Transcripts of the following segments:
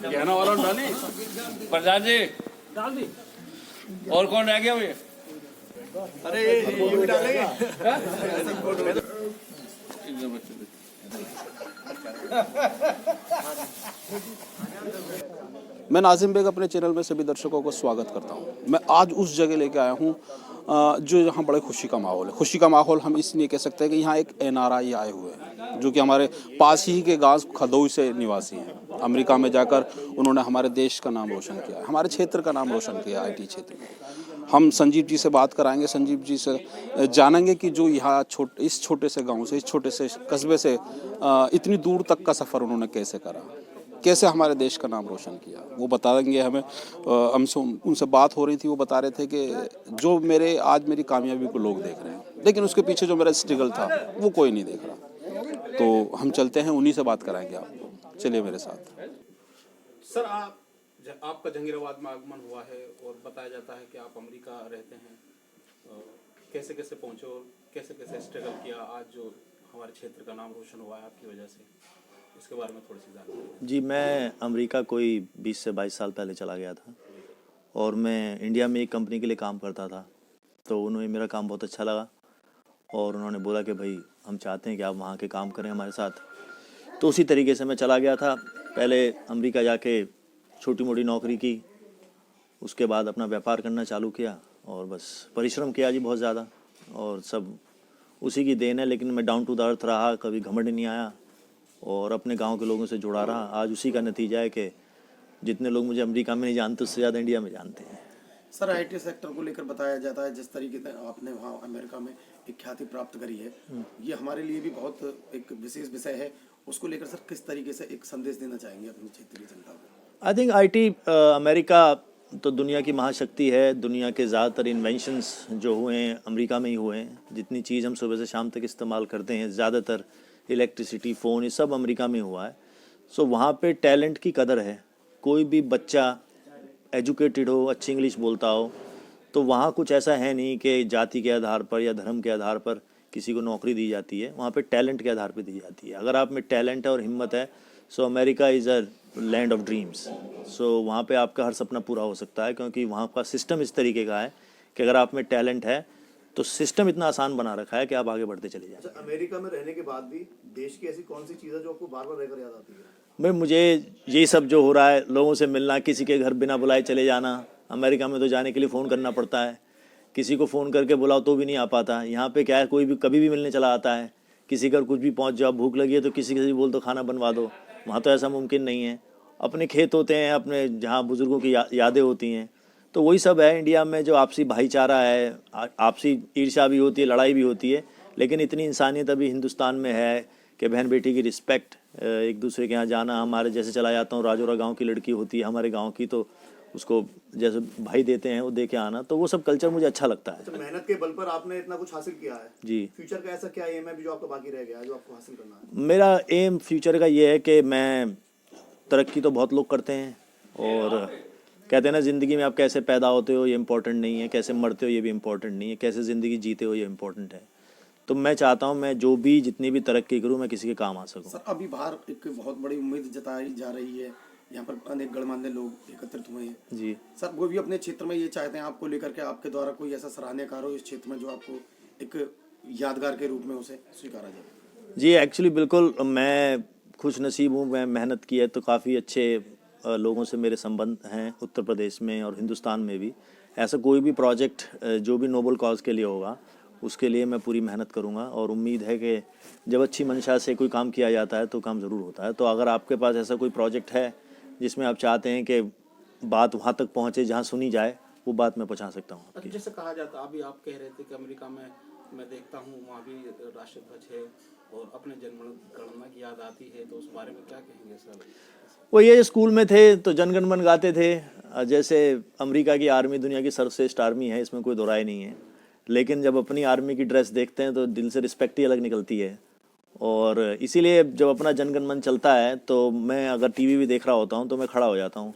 कहना और डाली प्रधान जी डाल दी। और कौन रह गया भैया? अरे ये भी डालेंगे। मैं नाजिम बेग अपने चैनल में सभी दर्शकों को स्वागत करता हूं। मैं आज उस जगह लेके आया हूं जो यहाँ बड़े खुशी का माहौल है। खुशी का माहौल हम इसलिए कह सकते हैं कि यहाँ एक NRI आए हुए हैं जो कि हमारे पास ही के गांव खदोई से निवासी हैं। अमेरिका में जाकर उन्होंने हमारे देश का नाम रोशन किया है, हमारे क्षेत्र का नाम रोशन किया IT क्षेत्र में। हम संजीव जी से बात कराएंगे, संजीव जी से जानेंगे कि जो यहाँ इस छोटे से गाँव से, इस छोटे से कस्बे से इतनी दूर तक का सफ़र उन्होंने कैसे करा, कैसे हमारे देश का नाम रोशन किया, वो बताएंगे हमें। हमसे उनसे बात हो रही थी, वो बता रहे थे कि जो आज मेरी कामयाबी को लोग देख रहे हैं, लेकिन उसके पीछे जो मेरा स्ट्रगल था वो कोई नहीं देख रहा। तो हम चलते हैं, उन्हीं से बात कराएंगे आपको। चलिए मेरे साथ। सर, आपका जहांगीराबाद में आगमन हुआ है और बताया जाता है कि आप अमेरिका रहते हैं। कैसे कैसे पहुंचे और कैसे कैसे स्ट्रगल किया, आज जो हमारे क्षेत्र का नाम रोशन हुआ है आपकी वजह से, इसके बारे में थोड़ी सी जानकारी। जी, मैं अमेरिका कोई 20 से 22 साल पहले चला गया था और मैं इंडिया में एक कंपनी के लिए काम करता था। तो उन्हें मेरा काम बहुत अच्छा लगा और उन्होंने बोला कि भाई हम चाहते हैं कि आप वहाँ के काम करें हमारे साथ। तो उसी तरीके से मैं चला गया था। पहले अमेरिका जाके छोटी मोटी नौकरी की, उसके बाद अपना व्यापार करना चालू किया और बस परिश्रम किया जी बहुत ज़्यादा, और सब उसी की देन है। लेकिन मैं डाउन टू द अर्थ रहा, कभी घमंड नहीं आया और अपने गांव के लोगों से जुड़ा रहा। आज उसी का नतीजा है कि जितने लोग मुझे अमेरिका में नहीं जानते उससे ज़्यादा इंडिया में जानते हैं। सर, IT सेक्टर को लेकर बताया जाता है जिस तरीके से आपने वहाँ अमेरिका में एक ख्याति प्राप्त करी है, ये हमारे लिए भी बहुत एक विशेष विषय है। उसको लेकर सर किस तरीके से एक संदेश देना चाहेंगे अपनी क्षेत्र की जनता को? आई थिंक IT अमेरिका तो दुनिया की महाशक्ति है। दुनिया के ज़्यादातर इन्वेंशंस जो हुए हैं अमेरिका में ही हुए हैं। जितनी चीज़ हम सुबह से शाम तक इस्तेमाल करते हैं, ज़्यादातर इलेक्ट्रिसिटी, फ़ोन, ये सब अमेरिका में हुआ है। सो वहाँ पे टैलेंट की कदर है। कोई भी बच्चा एजुकेटेड हो, अच्छी इंग्लिश बोलता हो, तो वहाँ कुछ ऐसा है नहीं कि जाति के आधार पर या धर्म के आधार पर किसी को नौकरी दी जाती है। वहाँ पे टैलेंट के आधार पर दी जाती है। अगर आप में टैलेंट है और हिम्मत है, so America is a land of dreams. So वहाँ पे आपका हर सपना पूरा हो सकता है, क्योंकि वहाँ का सिस्टम इस तरीके का है कि अगर आप में टैलेंट है तो सिस्टम इतना आसान बना रखा है कि आप आगे बढ़ते चले जाएं। अमेरिका में रहने के बाद भी देश की ऐसी कौन सी चीज़ है जो आपको बार बार रहकर याद आती है? भाई, मुझे यही सब जो हो रहा है, लोगों से मिलना, किसी के घर बिना बुलाए चले जाना। अमेरिका में तो जाने के लिए फ़ोन करना पड़ता है, किसी को फ़ोन करके बुलाओ तो भी नहीं आ पाता। यहाँ पे क्या है, कोई भी कभी भी मिलने चला आता है। किसी घर कुछ भी पहुँच जाओ, भूख लगी है तो किसी से भी बोल दो खाना बनवा दो। वहाँ तो ऐसा मुमकिन नहीं है। अपने खेत होते हैं, अपने जहाँ बुज़ुर्गों की यादें होती हैं, तो वही सब है। इंडिया में जो आपसी भाईचारा है, आपसी ईर्ष्या भी होती है, लड़ाई भी होती है, लेकिन इतनी इंसानियत अभी हिंदुस्तान में है कि बहन बेटी की रिस्पेक्ट, एक दूसरे के यहाँ जाना। हमारे जैसे चला जाता हूँ, राजौरा गांव की लड़की होती है हमारे गांव की, तो उसको जैसे भाई देते हैं वो दे के आना, तो वो सब कल्चर मुझे अच्छा लगता है। अच्छा, मेहनत के बल पर आपने इतना कुछ हासिल किया है जी। फ्यूचर का ऐसा क्या एम है भी जो आपका बाकी रह गया है, जो आपको हासिल करना है? मेरा एम फ्यूचर का ये है कि मैं, तरक्की तो बहुत लोग करते हैं और कहते हैं ना, ज़िंदगी में आप कैसे पैदा होते हो ये इम्पोर्टेंट नहीं है, कैसे मरते हो ये भी इम्पोर्टेंट नहीं है, कैसे ज़िंदगी जीते हो ये इम्पोर्टेंट है। तो मैं चाहता हूँ मैं जो भी जितनी भी तरक्की करूँ मैं किसी के काम आ सकूँ। सर, अभी बाहर एक बहुत बड़ी उम्मीद जताई जा रही है, यहाँ पर अनेक गणमान्य लोग एकत्रित हुए हैं जी सर, वो भी अपने क्षेत्र में ये चाहते हैं आपको लेकर के आपके द्वारा कोई ऐसा सराहनीय कार्य हो इस क्षेत्र में जो आपको एक यादगार के रूप में उसे स्वीकारा जाए। जी, एक्चुअली बिल्कुल मैं खुश नसीब हूँ। मैं मेहनत की है तो काफ़ी अच्छे लोगों से मेरे संबंध हैं उत्तर प्रदेश में और हिंदुस्तान में भी। ऐसा कोई भी प्रोजेक्ट जो भी नोबल कॉज के लिए होगा उसके लिए मैं पूरी मेहनत करूँगा और उम्मीद है कि जब अच्छी मंशा से कोई काम किया जाता है तो काम ज़रूर होता है। तो अगर आपके पास ऐसा कोई प्रोजेक्ट है जिसमें आप चाहते हैं कि बात वहाँ तक पहुँचे जहाँ सुनी जाए, वो बात मैं पहुँचा सकता हूँ। अच्छा, जैसे कहा जाता है, अभी आप कह रहे थे कि अमेरिका में मैं देखता हूँ वहाँ भी राष्ट्रध्वज है और अपने जनगणना की याद आती है, तो उस बारे में क्या कहेंगे सर? वो ये स्कूल में थे तो जनगण मन गाते थे। जैसे अमेरिका की आर्मी दुनिया की सर्वश्रेष्ठ आर्मी है, इसमें कोई दो राय नहीं है, लेकिन जब अपनी आर्मी की ड्रेस देखते हैं तो दिल से रिस्पेक्ट ही अलग निकलती है। और इसीलिए जब अपना जनगण मन चलता है तो मैं अगर टीवी भी देख रहा होता हूँ तो मैं खड़ा हो जाता हूँ।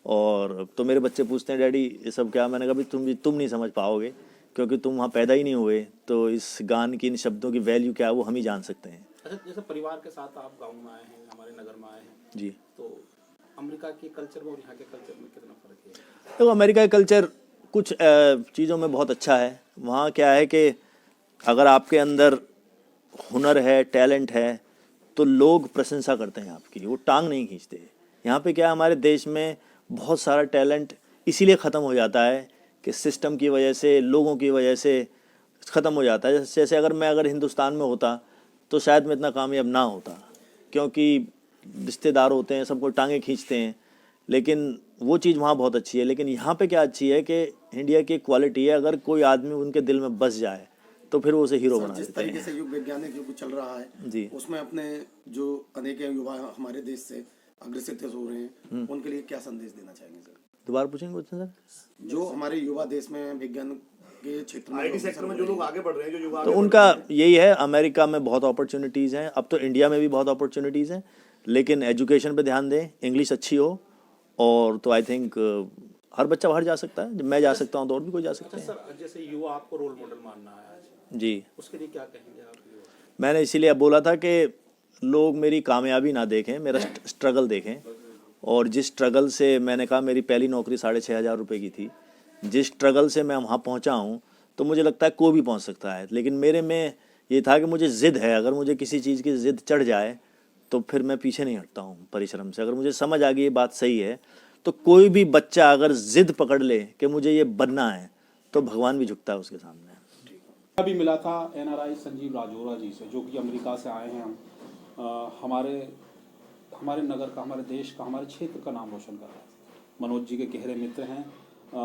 और तो मेरे बच्चे पूछते हैं डैडी ये सब क्या? मैंने कहा भाई तुम नहीं समझ पाओगे, क्योंकि तुम वहाँ पैदा ही नहीं हुए, तो इस गान की, इन शब्दों की वैल्यू क्या है वो हम ही जान सकते हैं। अच्छा, जैसे परिवार के साथ आप गाँव में आए हैं, हमारे नगर में आए हैं जी। तो अमेरिका के कल्चर में और यहाँ के कल्चर में कितना फ़र्क है? देखो, अमेरिका का कल्चर कुछ चीज़ों में बहुत अच्छा है। वहाँ क्या है कि अगर आपके अंदर हुनर है, टैलेंट है, तो लोग प्रशंसा करते हैं आपकी, वो टांग नहीं खींचते। यहाँ पे क्या है, हमारे देश में बहुत सारा टैलेंट इसीलिए ख़त्म हो जाता है कि सिस्टम की वजह से, लोगों की वजह से ख़त्म हो जाता है। जैसे अगर हिंदुस्तान में होता तो शायद मैं इतना कामयाब ना होता, क्योंकि रिश्तेदार होते हैं, सबको टांगे खींचते हैं। लेकिन वो चीज़ वहाँ बहुत अच्छी है। लेकिन यहाँ पे क्या अच्छी है कि इंडिया की क्वालिटी है, अगर कोई आदमी उनके दिल में बस जाए तो फिर वो उसे हीरो बना जिस देते तरीके हैं। से युग वैज्ञानिक युग चल रहा है जी। उसमें अपने जो अनेक युवा हमारे देश से अग्रसित हो रहे हैं उनके लिए क्या संदेश देना चाहेंगे सर? दोबारा पूछेंगे क्वेश्चन सर? जो हमारे युवा देश में विज्ञान के क्षेत्र में आईटी सेक्टर में जो लोग आगे बढ़ रहे हैं, जो युवा तो आगे उनका यही है, अमेरिका में बहुत अपॉर्चुनिटीज़ हैं, अब तो इंडिया में भी बहुत अपॉर्चुनिटीज़ हैं। लेकिन एजुकेशन पे ध्यान दें, इंग्लिश अच्छी हो, और तो आई थिंक हर बच्चा बाहर जा सकता है। मैं जा सकता हूँ तो और भी कोई जा सकते हैं। सर, जैसे युवा आपको रोल मॉडल मानना है आज, जी, उसके लिए क्या कहेंगे आप युवा? मैंने इसीलिए अब बोला था कि लोग मेरी कामयाबी ना देखें, मेरा स्ट्रगल देखें। और जिस स्ट्रगल से, मैंने कहा मेरी पहली नौकरी 6,500 रुपये की थी, जिस स्ट्रगल से मैं वहाँ पहुँचा हूँ, तो मुझे लगता है कोई भी पहुँच सकता है। लेकिन मेरे में ये था कि मुझे ज़िद है, अगर मुझे किसी चीज़ की ज़िद चढ़ जाए तो फिर मैं पीछे नहीं हटता हूँ परिश्रम से। अगर मुझे समझ आ गई ये बात सही है, तो कोई भी बच्चा अगर ज़िद पकड़ ले कि मुझे ये बनना है, तो भगवान भी झुकता है उसके सामने। अभी मिला था एनआरआई संजीव राजौरा जी से, जो कि अमेरिका से आए हैं। हमारे नगर का, हमारे देश का, हमारे क्षेत्र का नाम रोशन कर रहे हैं। मनोज जी के गहरे मित्र हैं।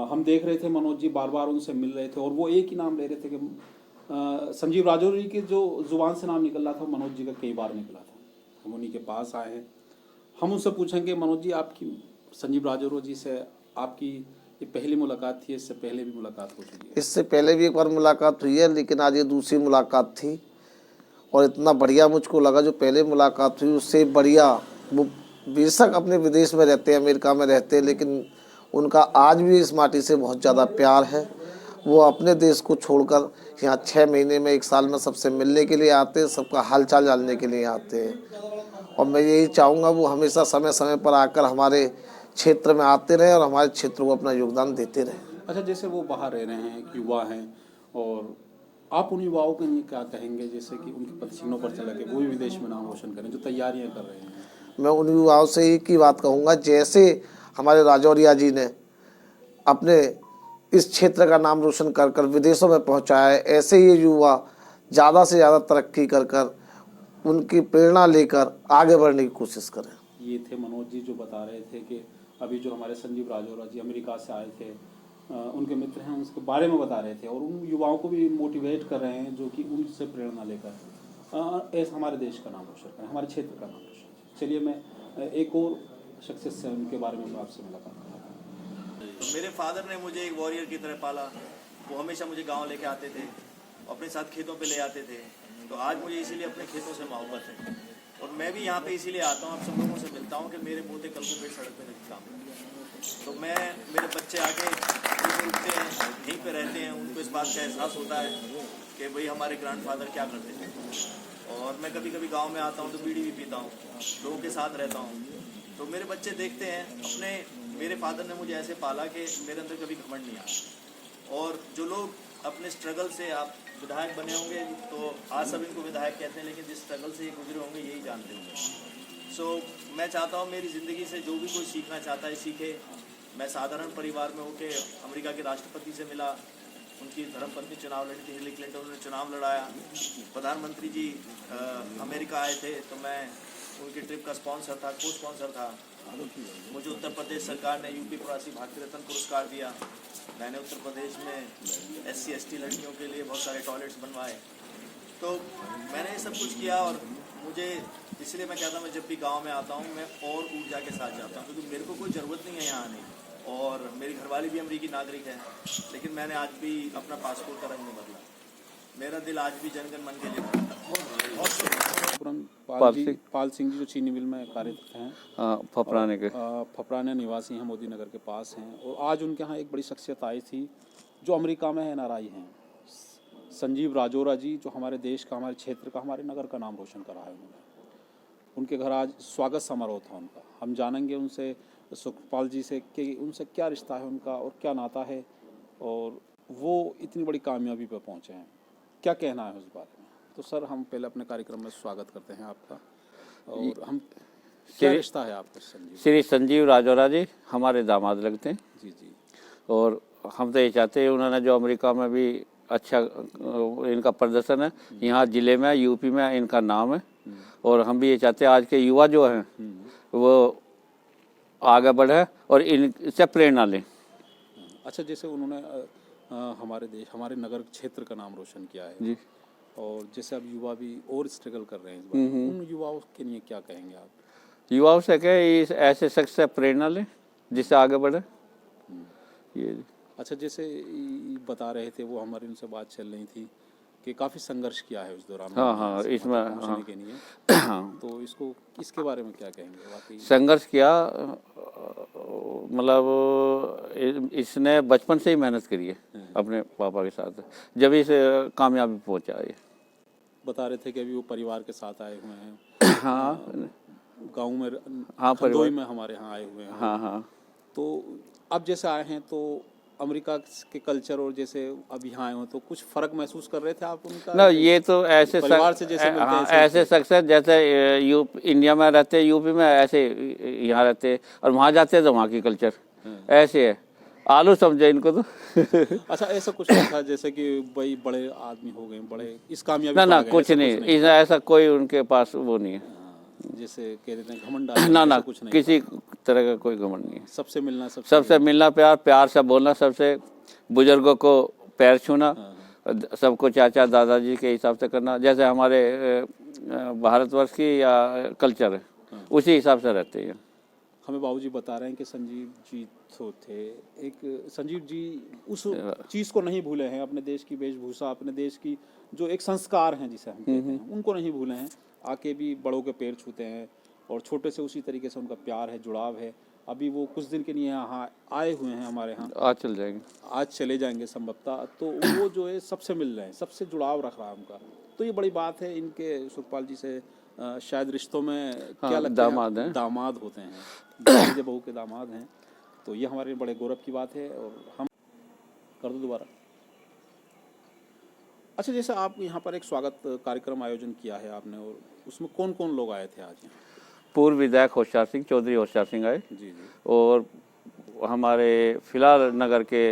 हम देख रहे थे मनोज जी बार बार उनसे मिल रहे थे और वो एक ही नाम ले रहे थे कि संजीव राजौरा जी के जो जुबान से नाम निकल रहा था, मनोज जी का कई बार निकला था। हम उन्हीं के पास आए हैं। हम उनसे पूछेंगे, मनोज जी, आपकी संजीव राजौरा जी से आपकी ये पहली मुलाकात थी, इससे पहले भी मुलाकात हो चुकी है? इससे पहले भी एक बार मुलाकात हुई है, लेकिन आज ये दूसरी मुलाकात थी। और इतना बढ़िया मुझको लगा, जो पहले मुलाकात हुई उससे बढ़िया। वो बेशक अपने विदेश में रहते हैं, अमेरिका में रहते हैं, लेकिन उनका आज भी इस माटी से बहुत ज़्यादा प्यार है। वो अपने देश को छोड़कर यहाँ 6 महीने में, 1 साल में सबसे मिलने के लिए आते हैं, सबका हालचाल जानने के लिए आते हैं। और मैं यही चाहूँगा वो हमेशा समय समय पर आकर हमारे क्षेत्र में आते रहे और हमारे क्षेत्र को अपना योगदान देते रहे। अच्छा, जैसे वो बाहर रह रहे हैं, एक युवा हैं, और आप उन युवाओं के लिए क्या कहेंगे, जैसे कि उनके पसीनों पर चला के वो भी विदेश में नाम रोशन करें, जो तैयारियां कर रहे हैं? मैं उन युवाओं से एक ही बात कहूँगा, जैसे हमारे राजौरिया जी ने अपने इस क्षेत्र का नाम रोशन कर कर विदेशों में पहुँचाया है, ऐसे ही युवा ज़्यादा से ज़्यादा तरक्की कर कर उनकी प्रेरणा लेकर आगे बढ़ने की कोशिश करें। ये थे मनोज जी, जो बता रहे थे कि अभी जो हमारे संजीव राजौरा जी अमेरिका से आए थे, उनके मित्र हैं, उसके बारे में बता रहे थे। और उन युवाओं को भी मोटिवेट कर रहे हैं, जो कि उनसे प्रेरणा लेकर ऐसा हमारे देश का नाम रोशन करें, हमारे क्षेत्र का नाम रोशन करें। चलिए, मैं एक और शख्सियत से उनके बारे में आपसे मुलाकात करता मेरे फादर ने मुझे एक वॉरियर की तरह पाला। वो हमेशा मुझे गांव लेके आते थे, अपने साथ खेतों पे ले आते थे। तो आज मुझे इसीलिए अपने खेतों से मोहब्बत है। और मैं भी यहाँ पे इसीलिए आता हूँ, आप सब लोगों से मिलता हूँ कि मेरे पोते कल को फिर सड़क पे नहीं काम करते। तो मेरे बच्चे आके उठते हैं, यहीं पे रहते हैं, उनको इस बात का एहसास होता है कि भाई हमारे ग्रैंडफादर क्या करते थे। और मैं कभी कभी गाँव में आता हूँ तो बीड़ी भी पीता हूँ, लोगों के साथ रहता हूँ। तो मेरे बच्चे देखते हैं, मेरे फादर ने मुझे ऐसे पाला कि मेरे अंदर कभी घमंड नहीं आया। और जो लोग अपने स्ट्रगल से, आप विधायक बने होंगे तो आज सब इनको विधायक कहते हैं, लेकिन जिस स्ट्रगल से ये गुजरे होंगे यही जानते होंगे। सो मैं चाहता हूँ मेरी ज़िंदगी से जो भी कोई सीखना चाहता है सीखे। मैं साधारण परिवार में होकर अमेरिका के राष्ट्रपति से मिला, उनकी धर्मपत्नी चुनाव लड़ी थी, हिलरी क्लिंटन ने चुनाव लड़ाया। प्रधानमंत्री जी अमेरिका आए थे तो मैं उनकी ट्रिप का स्पॉन्सर था, को स्पॉन्सर था। मुझे उत्तर प्रदेश सरकार ने यूपी प्रवासी भारतीय रत्न पुरस्कार दिया। मैंने उत्तर प्रदेश में SC/ST लड़कियों के लिए बहुत सारे टॉयलेट्स बनवाए। तो मैंने ये सब कुछ किया। और मुझे इसलिए मैं कहता हूँ, मैं जब भी गांव में आता हूँ मैं और ऊर्जा के साथ जाता हूँ, क्योंकि मेरे को कोई ज़रूरत नहीं है यहाँ आने की। और मेरी घरवाली भी अमेरिकी नागरिक है, लेकिन मैंने आज भी अपना पासपोर्ट का रंग नहीं बदला। मेरा दिल आज भी जनगण मन के लिए धड़कता है। पाल सिंह जी जो चीनी मिल में कार्यरत हैं, फपराने निवासी हैं, मोदी नगर के पास हैं। और आज उनके यहाँ एक बड़ी शख्सियत आई थी जो अमेरिका में NRI हैं, संजीव राजौरा जी, जो हमारे देश का, हमारे क्षेत्र का, हमारे नगर का नाम रोशन करा है उन्होंने। उनके घर आज स्वागत समारोह था उनका। हम जानेंगे उनसे सुखपाल जी से कि उनसे क्या रिश्ता है उनका और क्या नाता है और वो इतनी बड़ी कामयाबी पर पहुँचे हैं, क्या कहना है उस बारे में। तो सर हम पहले अपने कार्यक्रम में स्वागत करते हैं आपका और हम क्या रिश्ता है आपका संजीव? श्री संजीव राजौरा जी हमारे दामाद लगते हैं जी जी। और हम तो ये चाहते हैं उन्होंने जो अमेरिका में भी अच्छा इनका प्रदर्शन है, यहाँ ज़िले में यूपी में इनका नाम है और हम भी ये चाहते हैं आज के युवा जो हैं वो आगे बढ़े और इनसे प्रेरणा लें। अच्छा, जैसे उन्होंने हमारे देश हमारे नगर क्षेत्र का नाम रोशन किया है जी। और जैसे अब युवा भी और स्ट्रगल कर रहे हैं इस बार, उन युवाओं के लिए क्या कहेंगे आप? युवाओं से कहे इस ऐसे शख्स से प्रेरणा लें जिससे आगे बढ़े ये। अच्छा, जैसे बता रहे थे वो हमारी उनसे बात चल रही थी कि काफ़ी संघर्ष किया है उस दौरान। हाँ इसमें पहुंचने के लिए। हाँ तो इसके बारे में क्या कहेंगे? वाकई संघर्ष किया, मतलब इसने बचपन से ही मेहनत करी है अपने पापा के साथ, जब इस कामयाबी पहुंचा है। बता रहे थे कि अभी वो परिवार के साथ आए हुए हैं। हाँ गाँव में, हाँ खंदोई में हमारे यहाँ आए हुए हैं। हाँ हाँ। तो अब जैसे आए हैं तो अमेरिका के कल्चर और जैसे अब यहाँ आए हो तो कुछ फर्क महसूस कर रहे थे आप उनका? ना ये तो ऐसे परिवार से जैसे मिलते हैं ऐसे सक्सेस जैसे इंडिया में रहते यूपी में ऐसे यहाँ रहते और वहाँ जाते तो वहाँ की कल्चर ऐसे है, आलू समझे इनको तो। अच्छा, ऐसा कुछ नहीं था जैसे कि भाई बड़े आदमी हो गए, बड़े इस कामयाबी ना पे ना आ गए, कुछ नहीं, ऐसा कोई उनके पास वो नहीं है। जैसे कह देते हैं घमंड ना ना कुछ नहीं, किसी तरह का कोई घमंड नहीं है। सबसे मिलना, सबसे मिलना, प्यार से बोलना, सबसे बुजुर्गों को पैर छूना, सबको चाचा दादाजी के हिसाब से करना, जैसे हमारे भारतवर्ष की या कल्चर है उसी हिसाब से रहते हैं। हमें बाबूजी बता रहे हैं कि संजीव जी तो थे एक, संजीव जी उस चीज़ को नहीं भूले हैं, अपने देश की वेशभूषा, अपने देश की जो एक संस्कार हैं जिसे हम कहते हैं उनको नहीं भूले हैं। आके भी बड़ों के पैर छूते हैं और छोटे से उसी तरीके से उनका प्यार है, जुड़ाव है। अभी वो कुछ दिन के लिए यहाँ आए हुए हैं हमारे यहाँ, आज चले जाएंगे संभवतः। तो वो जो है सबसे मिल रहे हैं, सबसे जुड़ाव रख रहा है उनका। तो ये बड़ी बात है इनके, सुखपाल जी से शायद रिश्तों में क्या लगता है दामाद होते हैं, जब बहू के दामाद हैं, तो ये हमारे बड़े गौरव की बात है। और हम कर दो दोबारा। अच्छा, जैसे आप यहाँ पर एक स्वागत कार्यक्रम आयोजन किया है आपने, और उसमें कौन कौन लोग आए थे आज यहाँ? पूर्व विधायक होशियार सिंह, चौधरी होशियार सिंह आए जी जी। और हमारे फिलहाल नगर के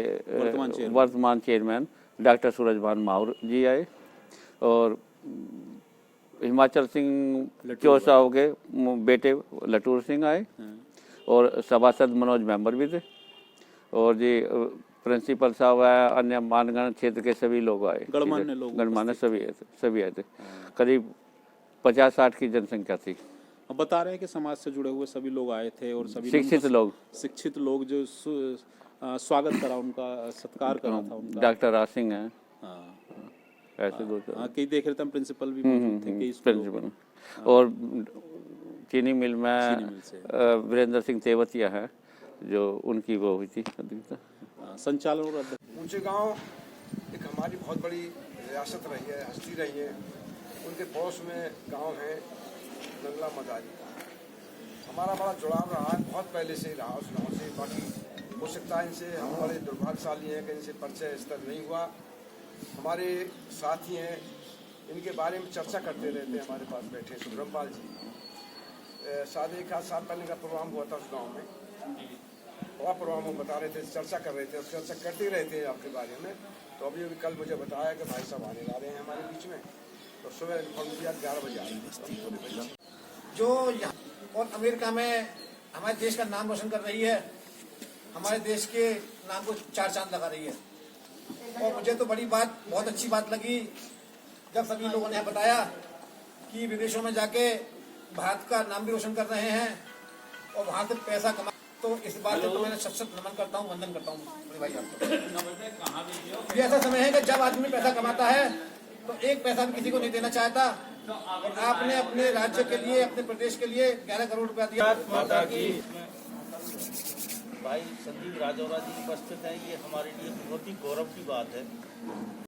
वर्तमान चेयरमैन डॉक्टर सूरजभान माहौर जी आए और हिमाचल सिंह चौसाओ के बेटे लटूर सिंह आए और सभासद मनोज मेंबर भी थे और जी प्रिंसिपल साहब आए, अन्य मानगण क्षेत्र के सभी लोग आए, गणमान्य सभी आए थे। करीब 50-60 की जनसंख्या थी। अब बता रहे हैं कि समाज से जुड़े हुए सभी लोग आए थे और सभी शिक्षित लोग जो स्वागत करा, उनका सत्कार करा था उनका। डॉक्टर राज सिंह हैं, ऐसे दो कई देख रहे थे, प्रिंसिपल भी मौजूद थे, कई प्रिंसिपल और चीनी मिल में वीरेंद्र सिंह तेवतिया है जो उनकी वो हुई थी संचालन और अध्यक्ष। ऊंचे गांव एक हमारी बहुत बड़ी रियासत रही है, हस्ती रही है। उनके पड़ोस में गांव है नंगला मदारी, हमारा बड़ा जुड़ाव रहा है, बहुत पहले से ही रहा उस गाँव से। बाकी हो सकता है इनसे हम बड़े दुर्भाग्यशाली हैं कि इनसे परिचय स्तर नहीं हुआ। हमारे साथी हैं, इनके बारे में चर्चा करते रहते हैं, हमारे पास बैठे सुब्रमपाल जी। शायद 1 साल पहले का प्रोग्राम हुआ था उस गाँव में, बड़ा प्रोग्राम वो बता रहे थे, चर्चा कर रहे थे और चर्चा करते रहते हैं आपके बारे में। तो अभी कल मुझे बताया कि भाई साहब आने वाले हैं हमारे बीच में, तो सुबह इन्फॉर्म किया 11 बजे आए। जो और अमेरिका में हमारे देश का नाम रोशन कर रही है, हमारे देश के नाम को 4 चांद लगा रही है। और मुझे तो बहुत अच्छी बात लगी जब सभी लोगों ने बताया कि विदेशों में जाके भारत का नाम भी रोशन कर रहे हैं और वहाँ से पैसा कमा। तो इस बात से तो मैंने शत नमन करता हूँ, वंदन करता हूँ बड़े भाई आपको। ये ऐसा समय है कि जब आदमी पैसा कमाता है तो एक पैसा भी किसी को नहीं देना चाहता, और आपने अपने राज्य के लिए, अपने प्रदेश के लिए 11 करोड़ रुपया दिया। भाई संजीव राजौरा जी उपस्थित हैं, ये हमारे लिए बहुत ही गौरव की बात है।